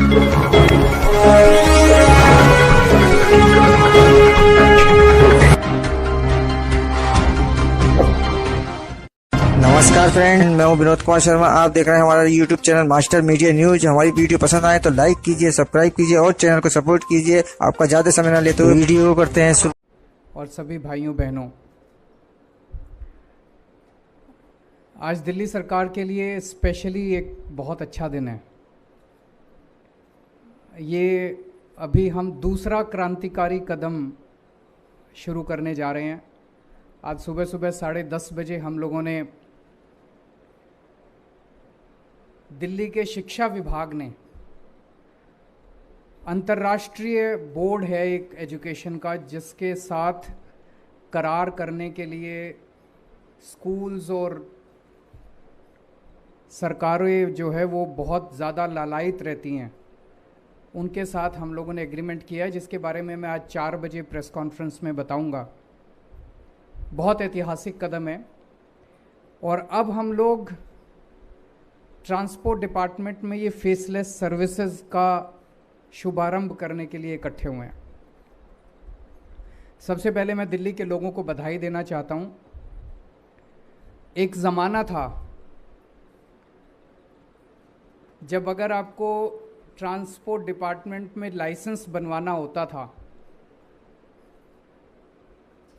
नमस्कार फ्रेंड, मैं हूं विनोद कुमार शर्मा। आप देख रहे हैं हमारा YouTube channel master media news. हमारी वीडियो पसंद आए तो लाइक कीजिए, सब्सक्राइब कीजिए और चैनल को सपोर्ट कीजिए। आपका ज्यादा समय न लेते हुए वीडियो करते हैं। और सभी भाइयों बहनों, आज दिल्ली सरकार के लिए स्पेशली एक बहुत अच्छा दिन है। ये अभी हम दूसरा क्रांतिकारी कदम शुरू करने जा रहे हैं। आज सुबह सुबह 10:30 बजे हम लोगों ने दिल्ली के शिक्षा विभाग ने, अंतर्राष्ट्रीय बोर्ड है एक एजुकेशन का, जिसके साथ करार करने के लिए स्कूल्स और सरकारें जो है वो बहुत ज़्यादा लालायित रहती हैं, उनके साथ हम लोगों ने एग्रीमेंट किया है, जिसके बारे में मैं आज 4 बजे प्रेस कॉन्फ्रेंस में बताऊंगा। बहुत ऐतिहासिक कदम है। और अब हम लोग ट्रांसपोर्ट डिपार्टमेंट में ये फेसलेस सर्विसेज का शुभारंभ करने के लिए इकट्ठे हुए हैं। सबसे पहले मैं दिल्ली के लोगों को बधाई देना चाहता हूँ। एक ज़माना था जब अगर आपको ट्रांसपोर्ट डिपार्टमेंट में लाइसेंस बनवाना होता था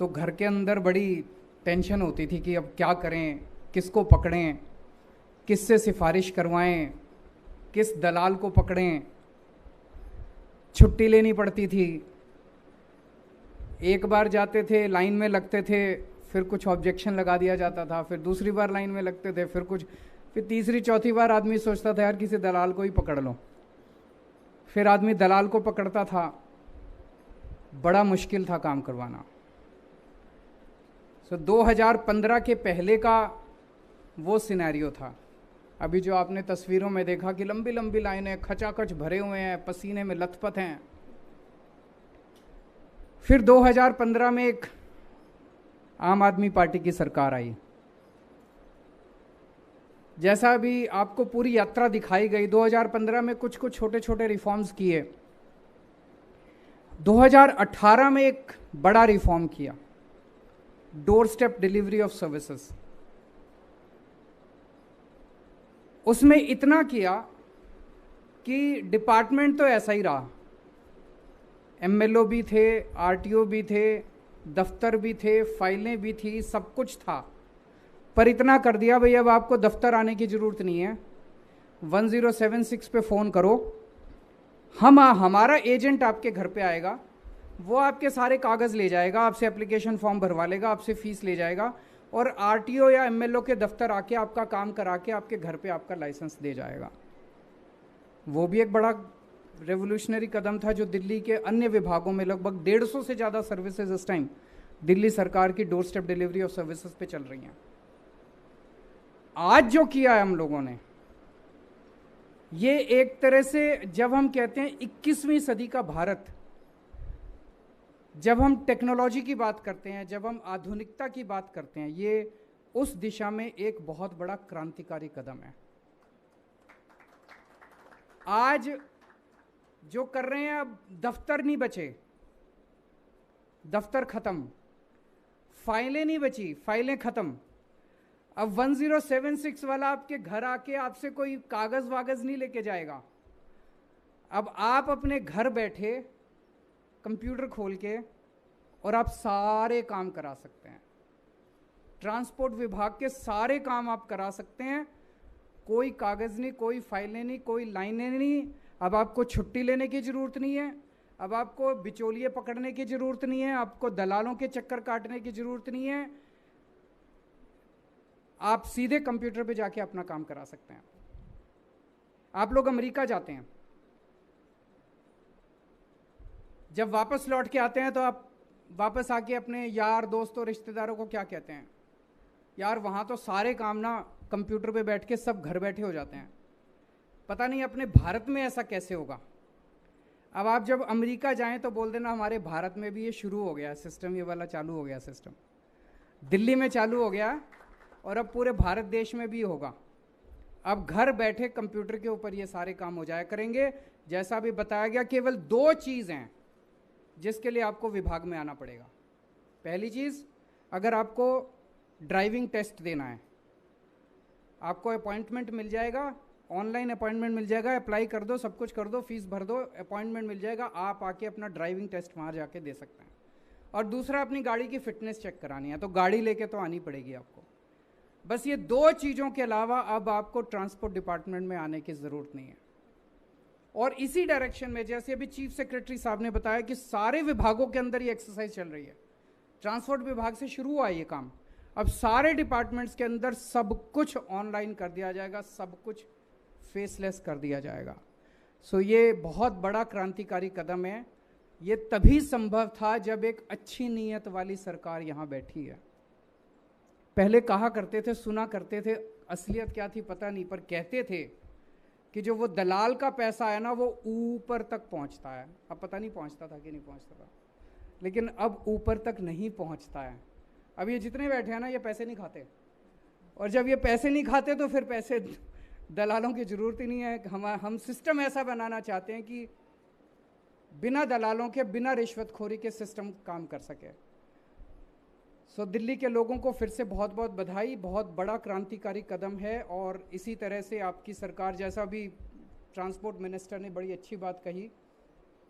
तो घर के अंदर बड़ी टेंशन होती थी कि अब क्या करें, किसको पकड़ें, किससे सिफारिश करवाएं, किस दलाल को पकड़ें। छुट्टी लेनी पड़ती थी, एक बार जाते थे, लाइन में लगते थे, फिर कुछ ऑब्जेक्शन लगा दिया जाता था, फिर दूसरी बार लाइन में लगते थे, फिर तीसरी चौथी बार आदमी सोचता था यार किसी दलाल को ही पकड़ लो। फिर आदमी दलाल को पकड़ता था, बड़ा मुश्किल था काम करवाना। 2015 के पहले का वो सिनेरियो था। अभी जो आपने तस्वीरों में देखा कि लंबी लंबी लाइनें, खचाखच भरे हुए हैं, पसीने में लथपथ हैं। फिर 2015 में एक आम आदमी पार्टी की सरकार आई। जैसा अभी आपको पूरी यात्रा दिखाई गई, 2015 में कुछ कुछ छोटे छोटे रिफॉर्म्स किए। 2018 में एक बड़ा रिफॉर्म किया, door step delivery of services. उसमें इतना किया कि डिपार्टमेंट तो ऐसा ही रहा, एमएलओ भी थे, आरटीओ भी थे, दफ्तर भी थे, फाइलें भी थी, सब कुछ था। पर इतना कर दिया भाई अब आपको दफ्तर आने की ज़रूरत नहीं है, 1076 पे फ़ोन करो, हमारा एजेंट आपके घर पे आएगा, वो आपके सारे कागज़ ले जाएगा, आपसे एप्लीकेशन फॉर्म भरवा लेगा, आपसे फ़ीस ले जाएगा और आरटीओ या एमएलओ के दफ्तर आके आपका काम करा के आपके घर पे आपका लाइसेंस दे जाएगा। वो भी एक बड़ा रेवोल्यूशनरी कदम था जो दिल्ली के अन्य विभागों में लगभग 150 से ज़्यादा सर्विसेज इस टाइम दिल्ली सरकार की door step delivery of services पे चल रही हैं। आज जो किया है हम लोगों ने, ये एक तरह से, जब हम कहते हैं 21वीं सदी का भारत, जब हम टेक्नोलॉजी की बात करते हैं, जब हम आधुनिकता की बात करते हैं, ये उस दिशा में एक बहुत बड़ा क्रांतिकारी कदम है। आज जो कर रहे हैं, अब दफ्तर नहीं बचे, दफ्तर खत्म, फाइलें नहीं बची, फाइलें खत्म। अब 1076 वाला आपके घर आके आपसे कोई कागज वागज नहीं लेके जाएगा। अब आप अपने घर बैठे कंप्यूटर खोल के और आप सारे काम करा सकते हैं, ट्रांसपोर्ट विभाग के सारे काम आप करा सकते हैं। कोई कागज़ नहीं, कोई फाइलें नहीं, कोई लाइनें नहीं। अब आपको छुट्टी लेने की ज़रूरत नहीं है, अब आपको बिचौलिए पकड़ने की ज़रूरत नहीं है, आपको दलालों के चक्कर काटने की ज़रूरत नहीं है। आप सीधे कंप्यूटर पे जाके अपना काम करा सकते हैं। आप लोग अमेरिका जाते हैं, जब वापस लौट के आते हैं तो आप वापस आके अपने यार दोस्तों रिश्तेदारों को क्या कहते हैं, यार वहाँ तो सारे काम ना कंप्यूटर पे बैठ के सब घर बैठे हो जाते हैं। पता नहीं अपने भारत में ऐसा कैसे होगा। अब आप जब अमेरिका जाएं तो बोल देना हमारे भारत में भी ये शुरू हो गया सिस्टम, ये वाला चालू हो गया सिस्टम, दिल्ली में चालू हो गया और अब पूरे भारत देश में भी होगा। अब घर बैठे कंप्यूटर के ऊपर ये सारे काम हो जाया करेंगे। जैसा भी बताया गया, केवल 2 चीज़ हैं जिसके लिए आपको विभाग में आना पड़ेगा। पहली चीज़, अगर आपको ड्राइविंग टेस्ट देना है, आपको अपॉइंटमेंट मिल जाएगा, ऑनलाइन अपॉइंटमेंट मिल जाएगा, अप्लाई कर दो, सब कुछ कर दो, फीस भर दो, अपॉइंटमेंट मिल जाएगा, आप आके अपना ड्राइविंग टेस्ट वहाँ जाके दे सकते हैं। और दूसरा, अपनी गाड़ी की फिटनेस चेक करानी है तो गाड़ी लेके तो आनी पड़ेगी आपको। बस ये 2 चीज़ों के अलावा अब आपको ट्रांसपोर्ट डिपार्टमेंट में आने की ज़रूरत नहीं है। और इसी डायरेक्शन में, जैसे अभी चीफ सेक्रेटरी साहब ने बताया कि सारे विभागों के अंदर ये एक्सरसाइज चल रही है। ट्रांसपोर्ट विभाग से शुरू हुआ ये काम, अब सारे डिपार्टमेंट्स के अंदर सब कुछ ऑनलाइन कर दिया जाएगा, सब कुछ फेसलेस कर दिया जाएगा। सो ये बहुत बड़ा क्रांतिकारी कदम है। ये तभी संभव था जब एक अच्छी नीयत वाली सरकार यहाँ बैठी है। पहले कहा करते थे, सुना करते थे, असलियत क्या थी पता नहीं, पर कहते थे कि जो वो दलाल का पैसा है ना वो ऊपर तक पहुँचता है। अब पता नहीं पहुँचता था कि नहीं पहुँचता था, लेकिन अब ऊपर तक नहीं पहुँचता है। अब ये जितने बैठे हैं ना, ये पैसे नहीं खाते, और जब ये पैसे नहीं खाते तो फिर पैसे दलालों की ज़रूरत ही नहीं है। हम सिस्टम ऐसा बनाना चाहते हैं कि बिना दलालों के, बिना रिश्वतखोरी के सिस्टम काम कर सके। सो दिल्ली के लोगों को फिर से बहुत बहुत बधाई, बहुत बड़ा क्रांतिकारी कदम है। और इसी तरह से आपकी सरकार, जैसा भी ट्रांसपोर्ट मिनिस्टर ने बड़ी अच्छी बात कही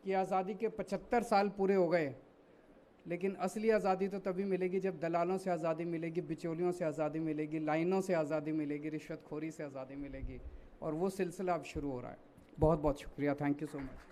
कि आज़ादी के 75 साल पूरे हो गए, लेकिन असली आज़ादी तो तभी मिलेगी जब दलालों से आज़ादी मिलेगी, बिचौलियों से आज़ादी मिलेगी, लाइनों से आज़ादी मिलेगी, रिश्वतखोरी से आज़ादी मिलेगी। और वो सिलसिला अब शुरू हो रहा है। बहुत बहुत शुक्रिया, थैंक यू सो मच।